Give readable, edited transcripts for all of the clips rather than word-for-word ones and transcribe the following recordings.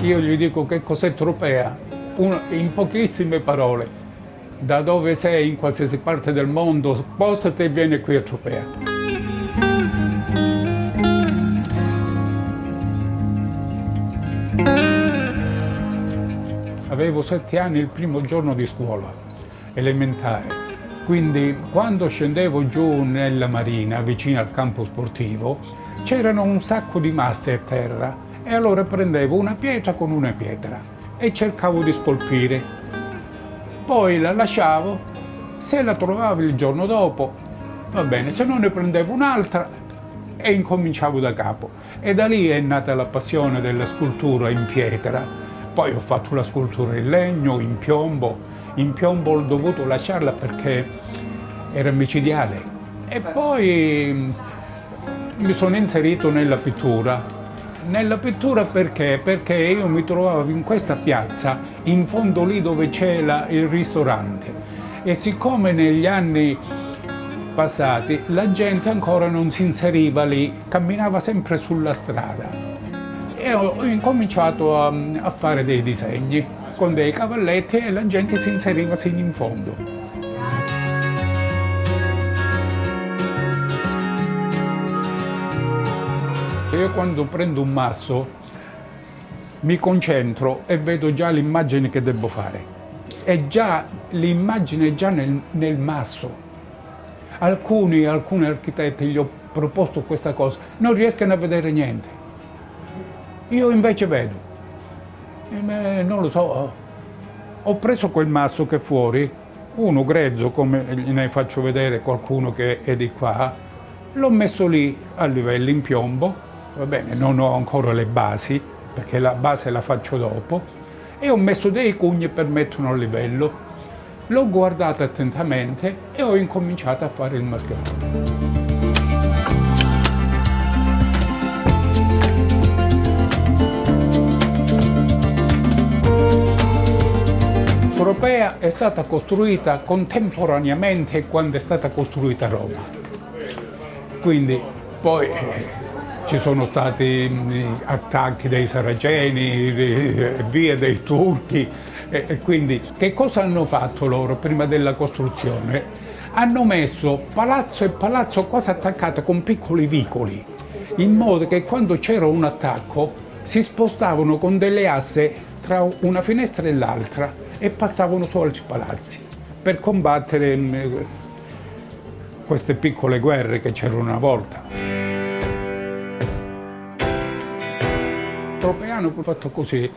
io gli dico che cos'è Tropea, in pochissime parole, da dove sei in qualsiasi parte del mondo, spostati e vieni qui a Tropea. Avevo 7 anni il primo giorno di scuola elementare, quindi quando scendevo giù nella marina, vicino al campo sportivo, c'erano un sacco di masse a terra e allora prendevo una pietra con una pietra e cercavo di spolpire. Poi la lasciavo, se la trovavo il giorno dopo, va bene, se no ne prendevo un'altra e incominciavo da capo. E da lì è nata la passione della scultura in pietra. Poi ho fatto la scultura in legno, in piombo. In piombo ho dovuto lasciarla perché era micidiale. E poi mi sono inserito nella pittura. Nella pittura perché? Perché io mi trovavo in questa piazza, in fondo lì dove c'è il ristorante. E siccome negli anni passati la gente ancora non si inseriva lì, camminava sempre sulla strada. E ho incominciato a fare dei disegni con dei cavalletti e la gente si inseriva sino in fondo. Io quando prendo un masso mi concentro e vedo già l'immagine che devo fare. E già l'immagine è già nel masso. Alcuni architetti gli ho proposto questa cosa, non riescono a vedere niente. Io invece vedo, non lo so, ho preso quel masso che è fuori, uno grezzo come ne faccio vedere qualcuno che è di qua, l'ho messo lì a livello in piombo, va bene, non ho ancora le basi, perché la base la faccio dopo, e ho messo dei cugni per metterlo a livello, l'ho guardato attentamente e ho incominciato a fare il mascherone. Tropea è stata costruita contemporaneamente quando è stata costruita Roma. Quindi poi ci sono stati attacchi dei saraceni, via dei turchi, e quindi che cosa hanno fatto loro prima della costruzione? Hanno messo palazzo e palazzo quasi attaccato con piccoli vicoli, in modo che quando c'era un attacco si spostavano con delle asse tra una finestra e l'altra e passavano su altri palazzi per combattere queste piccole guerre che c'erano una volta. Tropeano è fatto così,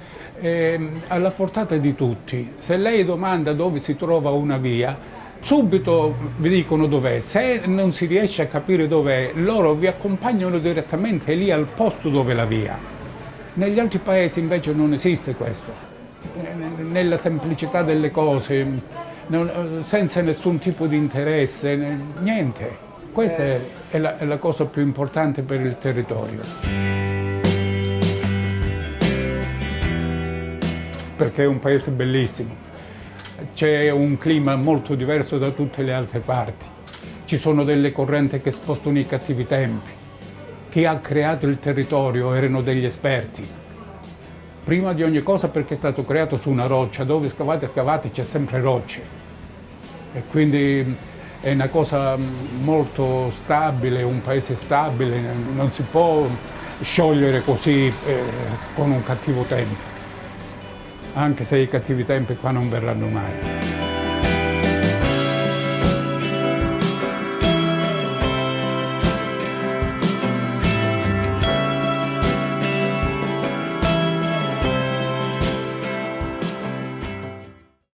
alla portata di tutti. Se lei domanda dove si trova una via, subito vi dicono dov'è. Se non si riesce a capire dov'è, loro vi accompagnano direttamente lì al posto dove è la via. Negli altri paesi invece non esiste questo, nella semplicità delle cose, senza nessun tipo di interesse, niente. Questa è la cosa più importante per il territorio. Perché è un paese bellissimo, c'è un clima molto diverso da tutte le altre parti, ci sono delle correnti che spostano i cattivi tempi. Chi ha creato il territorio erano degli esperti. Prima di ogni cosa perché è stato creato su una roccia, dove scavate c'è sempre rocce. E quindi è una cosa molto stabile, un paese stabile, non si può sciogliere così con un cattivo tempo. Anche se i cattivi tempi qua non verranno mai.